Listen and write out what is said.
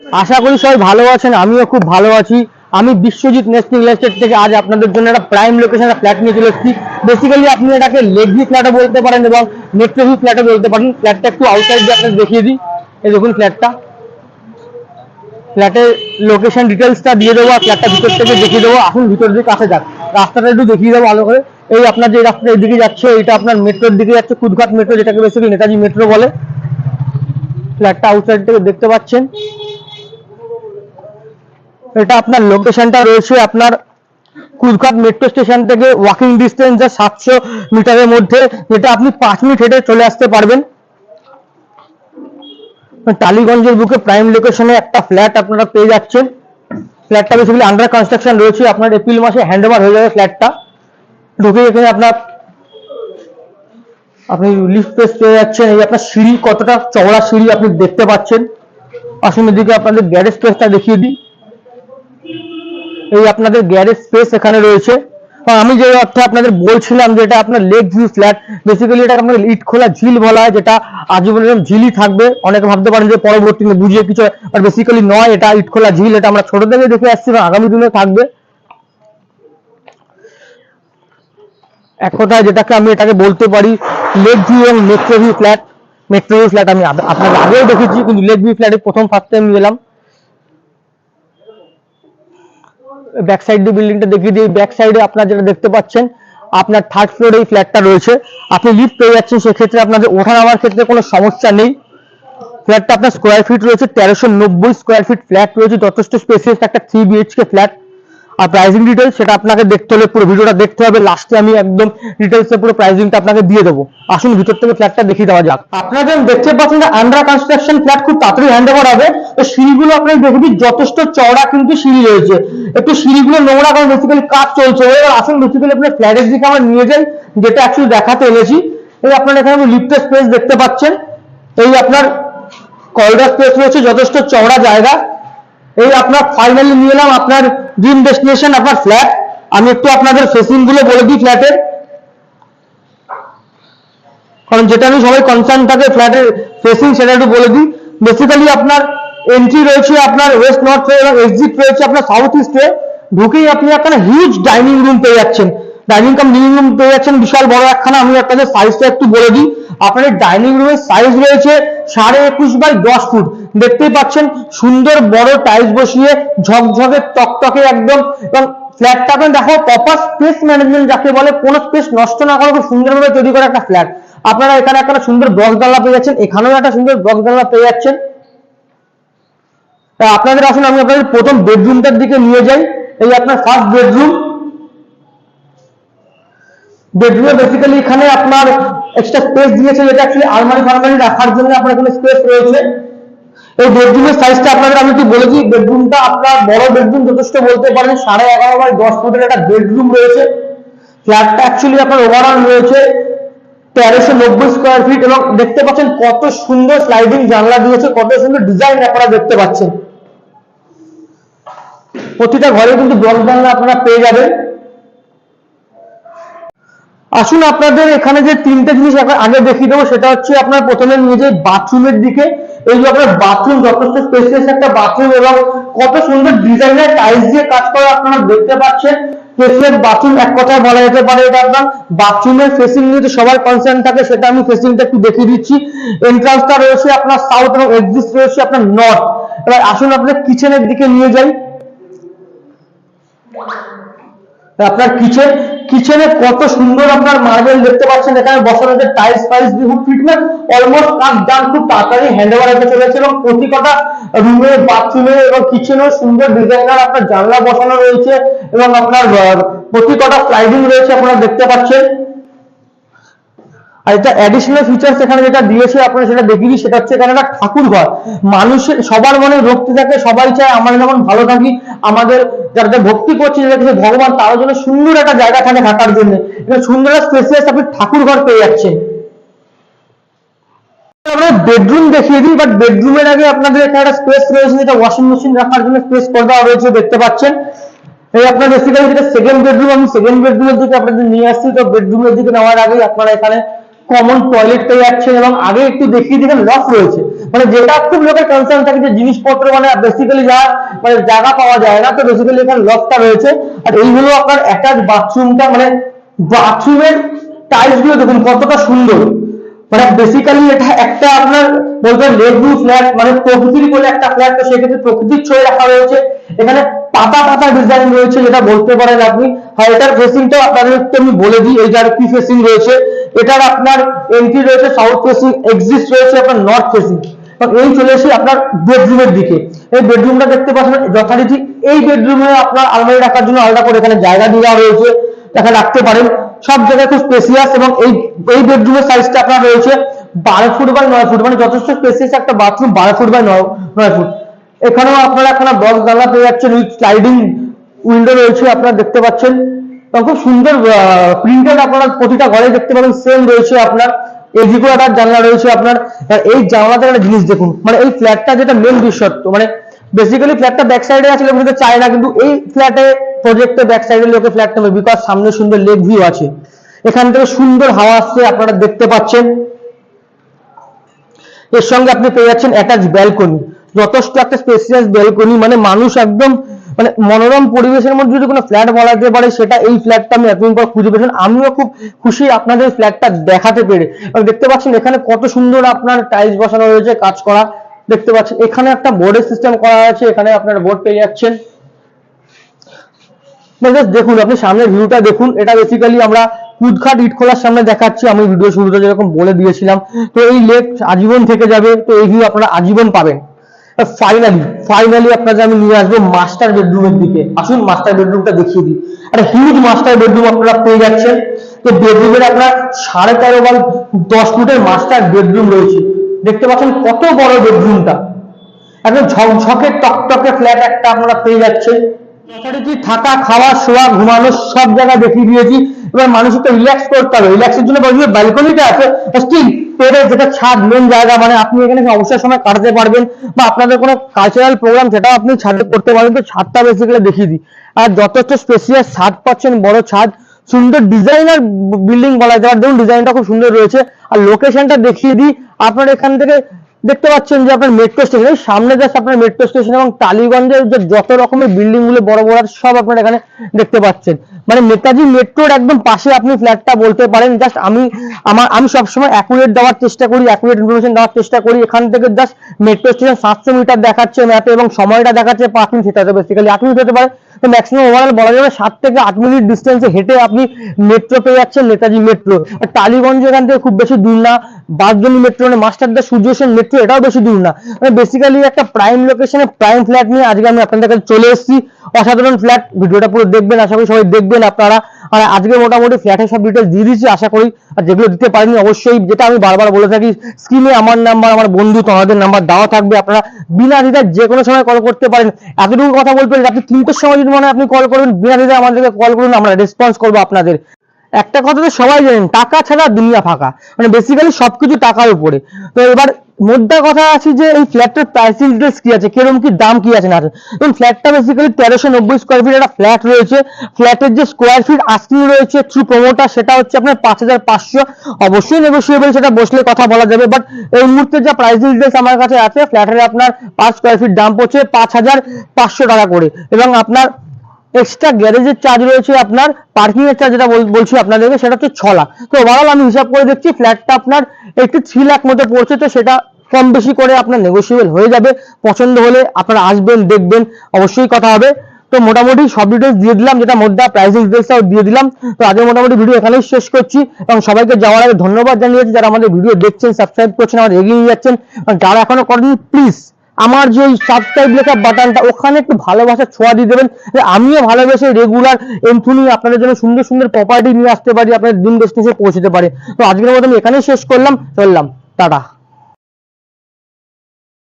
আশা করি সবাই ভালো আছেন, আমিও খুব ভালো আছি। আমি বিশ্বজিৎ নেস্টিং রিয়েল এস্টেট থেকে আজ আপনাদের জন্য একটা প্রাইম লোকেশনে ফ্ল্যাট নিয়ে চলে এসেছি। বেসিক্যালি আপনি এটাকে লেক ভিউ ফ্ল্যাটও বলতে পারেন এবং মেট্রো ভিউ ফ্ল্যাটও বলতে পারেন। ফ্ল্যাটটা একটু আউটসাইড দিয়ে আপনাদের দেখিয়ে দিই। এই দেখুন ফ্ল্যাটটা, ফ্ল্যাটের লোকেশন ডিটেলসটা দিয়ে দেবো আর ফ্ল্যাটটা ভিতর থেকে দেখিয়ে দেবো। আসুন ভিতর দিকে কাছে যাক, রাস্তাটা একটু দেখিয়ে দেবো ভালো করে। এই আপনার যে রাস্তাটা এদিকে যাচ্ছে এটা আপনার মেট্রোর দিকে যাচ্ছে, কুদঘাট মেট্রো, যেটাকে বেসিক্যালি নেতাজি মেট্রো বলে। ফ্ল্যাটটা আউটসাইড থেকে দেখতে পাচ্ছেন। এটা আপনার লোকেশনটা রয়েছে আপনার কুদঘাট মেট্রো স্টেশন থেকে ওয়াকিং ডিস্টেন্স যা 700 মিটারের মধ্যে, যেটা আপনি 5 মিনিট হেঁটে চলে আসতে পারবেন। টালিগঞ্জের বুকে প্রাইম লোকেশনে একটা ফ্ল্যাট আপনারা পেয়ে যাচ্ছেন। ফ্ল্যাটটা বেসিক্যালি আন্ডার কনস্ট্রাকশন রয়েছে, আপনার এপ্রিল মাসে হ্যান্ড ওভার হয়ে যাবে ফ্ল্যাটটা। ঢুকে এখানে আপনি লিফট স্পেস পেয়ে যাচ্ছেন। এই আপনার সিঁড়ি, কতটা চওড়া সিঁড়ি আপনি দেখতে পাচ্ছেন। আসুন এদিকে আপনাদের গ্যারেজ স্পেসটা দেখিয়ে দিই। এই আপনাদের গ্যারেজ স্পেস এখানে রয়েছে। আমি যে অর্থে আপনাদের বলছিলাম যে এটা আপনার লেক ভিউ ফ্ল্যাট, বেসিক্যালি এটা আপনার ইট খোলা ঝিল বলা হয়, যেটা আজীবন ঝিলই থাকবে। অনেকে ভাবতে পারেন যে পরবর্তীতে বুঝিয়ে কিছু, বাট বেসিক্যালি নয়, এটা ইট খোলা ঝিল। এটা আমরা ছোট থেকে দেখে আসছি এবং আগামী দিনে থাকবে। এক কথায় যেটাকে আমি এটাকে বলতে পারি লেক ভিউ এবং metro view flat. Metro view flat আমি আপনাদের আগেও দেখেছি, কিন্তু লেক ভিউ ফ্ল্যাটে প্রথম ফার্স্ট টাইম এলাম। ব্যাক সাইড দিয়ে বিল্ডিংটা দেখিয়ে দিই। ব্যাক সাইডে আপনারা যেটা দেখতে পাচ্ছেন, আপনার থার্ড ফ্লোরে এই ফ্ল্যাটটা রয়েছে। আপনি লিফট পেয়ে যাচ্ছেন, সেক্ষেত্রে আপনাদের ওঠা নামার ক্ষেত্রে কোনো সমস্যা নেই। ফ্ল্যাটটা আপনার স্কোয়ার ফিট রয়েছে 1390 স্কোয়ার ফিট ফ্ল্যাট রয়েছে, যথেষ্ট স্পেসিয়াস একটা 3 বিএইচকে ফ্ল্যাট। আর প্রাইসিং ডিটেলস সেটা আপনাকে দেখতে হলে পুরো ভিডিওটা দেখতে হবে। লাস্টে আমি একদম ডিটেলসে পুরো প্রাইসিংটা আপনাকে দিয়ে দেবো। আসুন ভিতর থেকে ফ্ল্যাটটা দেখিয়ে দেওয়া যাক। আপনারা যেমন দেখতে পাচ্ছেন যে আন্ডার কনস্ট্রাকশন ফ্ল্যাট, খুব তাড়াতাড়ি হ্যান্ড ওভার হবে। তো সিঁড়িগুলো আপনারা দেখবেন যথেষ্ট চওড়া কিন্তু সিঁড়ি রয়েছে। একটু সিঁড়িগুলো নোংরা, কারণ বেসিক্যালি কাজ চলছে। এবার আসুন বেসিক্যালি আপনার ফ্ল্যাটের দিকে আমরা নিয়ে যাই, যেটা অ্যাকচুয়ালি দেখাতে এনেছি। এই আপনারা এখানে লিফটের স্পেস দেখতে পাচ্ছেন। এই আপনার করিডর স্পেস রয়েছে, যথেষ্ট চওড়া জায়গা। এই আপনার ফাইনালি নিয়ে এলাম আপনার ড্রিম ডেস্টিনেশন, আপনার ফ্ল্যাট। আমি একটু আপনাদের ফেসিং গুলো বলে দিই ফ্ল্যাটের, কারণ যেটা আমি সবাই কনসার্ন থাকে ফ্ল্যাটের ফেসিং, সেটা একটু বলে দিই। বেসিক্যালি আপনার এন্ট্রি রয়েছে আপনার ওয়েস্ট নর্থ এবং এক্সিট রয়েছে আপনার সাউথ ইস্টে। ঢুকেই আপনি একটা হিউজ ডাইনিং রুম পেয়ে যাচ্ছেন, ডাইনিং কাম লিভিং রুম পেয়ে যাচ্ছেন, বিশাল বড় একখানা। আমি আপনাদের সাইজটা একটু বলে দিই। আপনার ডাইনিং রুমের সাইজ রয়েছে 21.5 বাই 10 ফুট। দেখতেই পাচ্ছেন সুন্দর বড় টাইলস বসিয়ে ঝকঝকে টকটকে একদম। এবং ফ্ল্যাটটা আপনি দেখো প্রপার স্পেস ম্যানেজমেন্ট যাকে বলে, কোনো স্পেস নষ্ট না করে খুব সুন্দরভাবে তৈরি করা একটা ফ্ল্যাট। আপনারা এখানে একটা সুন্দর বক্স জানলা পেয়ে যাচ্ছেন, এখানেও একটা সুন্দর বক্স জানলা পেয়ে যাচ্ছেন। আপনাদের আসুন আমি আপনাদের প্রথম বেডরুমটার দিকে নিয়ে যাই। এই আপনার ফার্স্ট বেডরুম। বেডরুমে বেসিক্যালি এখানে আপনার এক্সট্রা স্পেস দিয়েছে, যেটা অ্যাকচুয়ালি আলমারি ফালমারি রাখার জন্য আপনার এখানে স্পেস রয়েছে। এই বেডরুমের সাইজটা আপনাদের আমি একটু বলে দিই। বেডরুমটা আপনার বড় বেডরুম যথেষ্ট বলতে পারেন, 11.5 বাই 10 ফুটের একটা বেডরুম রয়েছে। ফ্ল্যাটটা অ্যাকচুয়ালি আপনার ওভারঅল রয়েছে 1390 স্কোয়ার ফিট। এবং দেখতে পাচ্ছেন কত সুন্দর স্লাইডিং জানলা দিয়েছে, কত সুন্দর ডিজাইন আপনারা দেখতে পাচ্ছেন। প্রতিটা ঘরে কিন্তু ব্লক জানলা আপনারা পেয়ে যাবেন। আসুন আপনাদের এখানে যে তিনটে জিনিস আগে দেখিয়ে দেবো, সেটা হচ্ছে আপনার প্রথমে নিয়ে যাই বাথরুমের দিকে। এই যে আপনার বাথরুম, যথেষ্ট স্পেসিয়াস একটা বাথরুম এবং কত সুন্দর ডিজাইনের টাইলস দিয়ে কাজ করা আপনারা দেখতে পাচ্ছেন। স্পেসিয়াস বাথরুম এক কথায় বলা যেতে পারে। এটা আপনার বাথরুমের ফেসিং নিয়ে তো সবার কনসার্ন থাকে, সেটা আমি ফেসিংটা একটু দেখিয়ে দিচ্ছি। এন্ট্রান্সটা রয়েছে আপনার সাউথ এবং এক্সিট রয়েছে আপনার নর্থ। এবার আসুন আপনার কিচেনের দিকে নিয়ে যাই। আপনার কিচেনে কত সুন্দর আপনার মার্বেল দেখতে পাচ্ছেন, এখানে বসানো যে টাইলস ফাইলস দিয়ে ট্রিটমেন্ট অলমোস্ট কাজ ডান, খুব তাড়াতাড়ি হ্যান্ড ওভার হতে চলেছে। এবং প্রতিটা রুমে, বাথরুমে এবং কিচেনেও সুন্দর ডিজাইনার আপনার জানলা বসানো রয়েছে এবং আপনার প্রতিটা স্লাইডিং রয়েছে আপনারা দেখতে পাচ্ছেন। আর এটা অ্যাডিশনাল ফিচার্স এখানে যেটা দিয়েছে আপনারা সেটা দেখিয়ে দিই। সেটা হচ্ছে এখানে একটা ঠাকুর ঘর। মানুষের সবার মনে ভক্তি থাকে, সবাই চায় আমরা যেমন ভালো থাকি, আমাদের যারা ভক্তি করছে, যারা কিছু ভগবান, তার জন্য সুন্দর একটা জায়গা থাকে থাকার জন্য। এটা সুন্দর স্পেসিয়াস আপনি ঠাকুর ঘর পেয়ে যাচ্ছেন। আমরা বেডরুম দেখিয়ে দিই, বাট বেডরুমের আগে আপনাদের এখানে একটা স্পেস রয়েছে, যেটা ওয়াশিং মেশিন রাখার জন্য স্পেস করে দেওয়া রয়েছে, দেখতে পাচ্ছেন। এই আপনার বেসিক্যালি যেটা সেকেন্ড বেডরুম, আমি সেকেন্ড বেডরুমের দিকে আপনাদের নিয়ে আসছি। তো বেডরুমের দিকে নেওয়ার আগেই আপনারা এখানে কমন টয়লেট পেয়ে যাচ্ছেন, এবং আগে একটু দেখিয়ে দিলেন লফট রয়েছে, মানে যেটা খুব লোকের কনসার্ন থাকে যে জিনিসপত্র মানে বেসিক্যালি যা মানে জায়গা পাওয়া যায় না, তো বেসিক্যালি এখানে লফটটা রয়েছে। আর এই হলো আপনার অ্যাটাচ বাথরুমটা, মানে বাথরুমের টাইলস গুলো দেখুন কতটা সুন্দর, মানে বেসিক্যালি এটা একটা আপনার বলবেন লেক ভিউ ফ্ল্যাট, মানে প্রকৃতির বলে একটা ফ্ল্যাট, তো সেক্ষেত্রে প্রকৃতির ছবি রাখা রয়েছে এখানে, পাতা পাতা ডিজাইন রয়েছে যেটা বলতে পারেন আপনি। আর এটার ফেসিংটাও আপনাদেরকে আমি বলে দিই, এইটার কি ফেসিং রয়েছে। এটার আপনার এন্ট্রি রয়েছে সাউথ ফেসিং, এক্সিস্ট রয়েছে আপনার নর্থ ফেসিং। এই চলে এসে আপনার বেডরুমের দিকে, এই বেডরুমটা দেখতে পাচ্ছেন যথারীতি এই বেডরুমে আপনার আলমারি রাখার জন্য আলাদা করে এখানে জায়গা দেওয়া রয়েছে, এখানে রাখতে পারেন সব জায়গায় খুব স্পেসিয়াস। এবং এই বেডরুমের সাইজটা আপনার রয়েছে 12 ফুট বাই 9 ফুট, মানে যথেষ্ট স্পেসিয়াস একটা বাথরুম, 12 ফুট বাই 9 ফুট। এখানেও আপনারা এখানে বক্স জানলা পেয়ে যাচ্ছেন, উইথ স্লাইডিং উইন্ডো রয়েছে আপনারা দেখতে পাচ্ছেন, খুব সুন্দর প্রিন্টেড আপনারা প্রতিটা ঘরে দেখতে পাবেন সেম রয়েছে আপনার। এদিকেও একটা জানলা রয়েছে আপনার। এই জানলাটার একটা জিনিস দেখুন, মানে এই ফ্ল্যাটটা যেটা মেন বিশেষত্ব, মানে বেসিক্যালি ফ্ল্যাটটা ব্যাক সাইডে আছে লোকে চায় না, কিন্তু এই ফ্ল্যাটে প্রজেক্টে ব্যাক সাইডে লোকে ফ্ল্যাট নেবে, বিকজ সামনে সুন্দর লেক ভিউ আছে, এখান থেকে সুন্দর হাওয়া আসছে আপনারা দেখতে পাচ্ছেন। এর সঙ্গে আপনি পেয়ে যাচ্ছেন অ্যাটাচ ব্যালকনি, যথেষ্ট একটা স্পেসিয়াস ব্যালকনি, মানে মানুষ একদম মানে মনোরম পরিবেশের মধ্যে যদি কোনো ফ্ল্যাট বলা যেতে পারে সেটা এই ফ্ল্যাটটা আমি এতদিন পর খুঁজে পেয়েছেন। আমিও খুব খুশি আপনাদের ফ্ল্যাটটা দেখাতে পেরে। দেখতে পাচ্ছেন এখানে কত সুন্দর আপনার টাইলস বসানো রয়েছে, কাজ করা দেখতে পাচ্ছেন। এখানে একটা বোর্ডের সিস্টেম করা আছে, এখানে আপনার বোর্ড পেয়ে যাচ্ছেন। দেখুন আপনি সামনের ভিউটা দেখুন, এটা বেসিক্যালি আমরা কুদঘাট ইট খোলার সামনে দেখাচ্ছি, আমি ভিডিও শুরুতে যেরকম বলে দিয়েছিলাম। তো এই লেক আজীবন থেকে যাবে, তো এই ভিউ আপনারা আজীবন পাবেন। ফাইনালি আপনাদের আমি নিয়ে আসবো মাস্টার বেডরুমের দিকে। আসুন মাস্টার বেডরুমটা দেখিয়ে দিই। একটা হিউজ মাস্টার বেডরুম আপনারা পেয়ে যাচ্ছেন। তো বেডরুমের আপনার 13.5 বাই 10 ফুটের মাস্টার বেডরুম রয়েছে, দেখতে পাচ্ছেন কত বড় বেডরুমটা, একদম ঝকঝকে টকটকে ফ্ল্যাট একটা আপনারা পেয়ে যাচ্ছেন। থাকা, খাওয়া, শোয়া, ঘুমানো সব জায়গা দেখিয়ে দিয়েছি। এবার মানুষকে রিল্যাক্স করতে হবে, রিল্যাক্সের জন্য ব্যালকনিটা আছে, স্টিল পেড়ে যেটা ছাদ মেন জায়গা, মানে আপনি এখানে অবসর সময় কাটাতে পারবেন, বা আপনাদের কোনো কালচারাল প্রোগ্রাম সেটাও আপনি ছাদে করতে পারবেন। তো ছাদটা বেসিক্যালি দেখিয়ে দিই। আর যথেষ্ট স্পেসিয়াস ছাদ পাচ্ছেন, বড় ছাদ, সুন্দর ডিজাইনার বিল্ডিং বলা যায়। দেখুন ডিজাইনটা খুব সুন্দর রয়েছে। আর লোকেশনটা দেখিয়ে দিই, আপনার এখান থেকে দেখতে পাচ্ছেন যে আপনার মেট্রো স্টেশন সামনে জাস্ট আপনার মেট্রো স্টেশন, এবং টালিগঞ্জের যে যত রকমের বিল্ডিং গুলো বড় বড় সব আপনার এখানে দেখতে পাচ্ছেন, মানে নেতাজি মেট্রোর একদম পাশে আপনি ফ্ল্যাটটা বলতে পারেন। জাস্ট আমি সবসময় অ্যাকুরেট দেওয়ার চেষ্টা করি, অ্যাকুরেট ইনফরমেশন দেওয়ার চেষ্টা করি। এখান থেকে জাস্ট মেট্রো স্টেশন 700 মিটার দেখাচ্ছে ম্যাপে, এবং সময়টা দেখাচ্ছে 5 মিনিট, সেটা বেসিক্যালি 8 মিনিট হতে পারে। তো ম্যাক্সিমাম ওভারঅল বলা যাবে 7 থেকে 8 মিনিট ডিস্টেন্সে হেঁটে আপনি মেট্রো পেয়ে যাচ্ছেন, নেতাজি মেট্রো। টালিগঞ্জ এখান থেকে খুব বেশি দূর না, বাসজনী মেট্রো মানে মাস্টারদা সূর্য সেন মেট্রো, এটাও বেশি দূর না। মানে বেসিক্যালি একটা প্রাইম লোকেশনে প্রাইম ফ্ল্যাট নিয়ে আজকে আমি আপনাদের কাছে চলে এসেছি। অসাধারণ ফ্ল্যাট, ভিডিওটা পুরো দেখবেন, আশা করি সবাই দেখবেন আপনারা। আর আজকে মোটামুটি ফ্ল্যাটের সব ডিটেলস দিয়ে দিচ্ছি, আশা করি। আর যেগুলো দিতে পারিনি অবশ্যই, যেটা আমি বারবার বলে থাকি, স্ক্রিনে আমার নাম্বার, আমার বন্ধু তোমাদের নাম্বার দেওয়া থাকবে, আপনারা বিনা দ্বিধায় যে কোনো সময় কল করতে পারেন। এতটুকু কথা বলবেন, আপনি 3টের সময় যদি মনে হয় আপনি কল করবেন, বিনা দ্বিধায় আমাদেরকে কল করুন, আমরা রেসপন্স করবো আপনাদের। একটা কথা তো সবাই জানেন, টাকা ছাড়া দুনিয়া ফাঁকা, মানে বেসিক্যালি সবকিছু টাকার উপরে। তো এবার মোদ্দা কথা আছে যে এই ফ্ল্যাটটার প্রাইসিং ডিটেলস কি আছে, কিরকম কি দাম কি আছে না আছে। এবং ফ্ল্যাটটা বেসিক্যালি 1390 স্কোয়ার ফিট একটা ফ্ল্যাট রয়েছে। ফ্ল্যাটের যে স্কোয়ার ফিট আস্কিং রয়েছে থ্রু প্রমোটার, সেটা হচ্ছে আপনার 5500। অবশ্যই নেগোসিয়েবল, সেটা বসলে কথা বলা যাবে। বাট এই মুহূর্তে যা প্রাইসিং ডিটেলস আমার কাছে আছে, ফ্ল্যাটের আপনার 5 স্কোয়ার ফিট দাম পড়ছে 5500 টাকা করে, এবং আপনার এক্সট্রা গ্যারেজের চার্জ রয়েছে, আপনার পার্কিং এর চার্জ যেটা বলছি আপনাদেরকে, সেটা হচ্ছে 6 লাখ। তো ওভারঅল আমি হিসাব করে দেখছি ফ্ল্যাটটা আপনার একটু 3 লাখ মতো পড়ছে। তো সেটা কম বেশি করে আপনার নেগোসিয়েবল হয়ে যাবে, পছন্দ হলে আপনারা আসবেন, দেখবেন, অবশ্যই কথা হবে। তো মোটামুটি সব ডিটেলস দিয়ে দিলাম, যেটা মধ্যে প্রাইসিং ডিটেলসটাও দিয়ে দিলাম। তো আজকে মোটামুটি ভিডিও এখানেই শেষ করছি, এবং সবাইকে যাওয়ার আগে ধন্যবাদ জানিয়েছি যারা আমাদের ভিডিও দেখছেন, সাবস্ক্রাইব করছেন, আমাদের এগিয়ে নিয়ে যাচ্ছেন। যারা এখনো করেননি, প্লিজ আমার যে সাবস্ক্রাইব লেখা বাটনটা, ওখানে একটু ভালোবাসা ছোঁয়া দিয়ে দেবেন, আমিও ভালোবেসে রেগুলার এমথুনি আপনাদের জন্য সুন্দর সুন্দর প্রপার্টি নিয়ে আসতে পারি, আপনাদের দিন ডেস্টিনেশনে পৌঁছতে পারে। তো আজকের মতো আমি এখানেই শেষ করলাম, চললাম, টাটা।